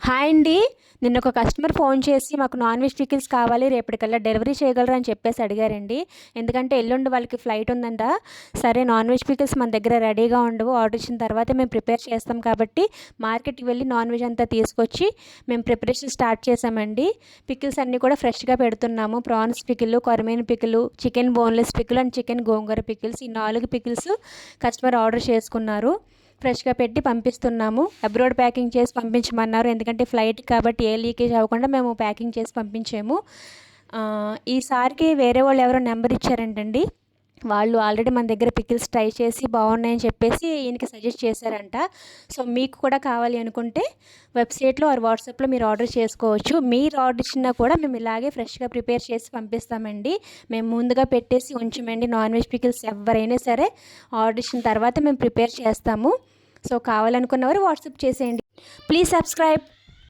Hi అండి. నిన్న ఒక కస్టమర్ ఫోన్ చేసి మాకు నాన్ వెజ్ పికిల్స్ కావాలి, రేపటికల్లా డెలివరీ చేయగలరా అని చెప్పేసి అడిగారండి. ఎందుకంటే ఎల్లుండి వాళ్ళకి ఫ్లైట్ ఉందంట. సరే నాన్ వెజ్ పికిల్స్ మన దగ్గర రెడీగా ఉండవు, ఆర్డర్ ఇచ్చిన తర్వాత మేము ప్రిపేర్ చేస్తాం కాబట్టి మార్కెట్కి వెళ్ళి నాన్ వెజ్ అంతా తీసుకొచ్చి మేము ప్రిపరేషన్ స్టార్ట్ చేసామండి. పికిల్స్ అన్నీ కూడా ఫ్రెష్గా పెడుతున్నాము. ప్రాన్స్ పికిల్, కొరమీను pickle, chicken boneless pickle and chicken gongura pickles, ఈ 4 పికిల్స్ కస్టమర్ ఆర్డర్ చేసుకున్నారు. ఫ్రెష్గా పెట్టి పంపిస్తున్నాము. అబ్రోడ్ ప్యాకింగ్ చేసి పంపించమన్నారు. ఎందుకంటే ఫ్లైట్ కాబట్టి ఏ లీకేజ్ అవ్వకుండా మేము ప్యాకింగ్ చేసి పంపించాము. ఈసారికి వేరే వాళ్ళు ఎవరో నెంబర్ ఇచ్చారంటండి. వాళ్ళు ఆల్రెడీ మన దగ్గర పికిల్స్ ట్రై చేసి బాగున్నాయని చెప్పేసి ఈయనకి సజెస్ట్ చేశారంట. సో మీకు కూడా కావాలి అనుకుంటే వెబ్సైట్లో ఆర్ వాట్సాప్లో మీరు ఆర్డర్ చేసుకోవచ్చు. మీరు ఆర్డర్ ఇచ్చినా కూడా మేము ఇలాగే ఫ్రెష్గా ప్రిపేర్ చేసి పంపిస్తామండి. మేము ముందుగా పెట్టేసి ఉంచమండి. నాన్ వెజ్ పికిల్స్ ఎవరైనా సరే ఆర్డర్ ఇచ్చిన తర్వాత మేము ప్రిపేర్ చేస్తాము. సో కావాలనుకున్నవారు వాట్సాప్ చేసేయండి. Please subscribe.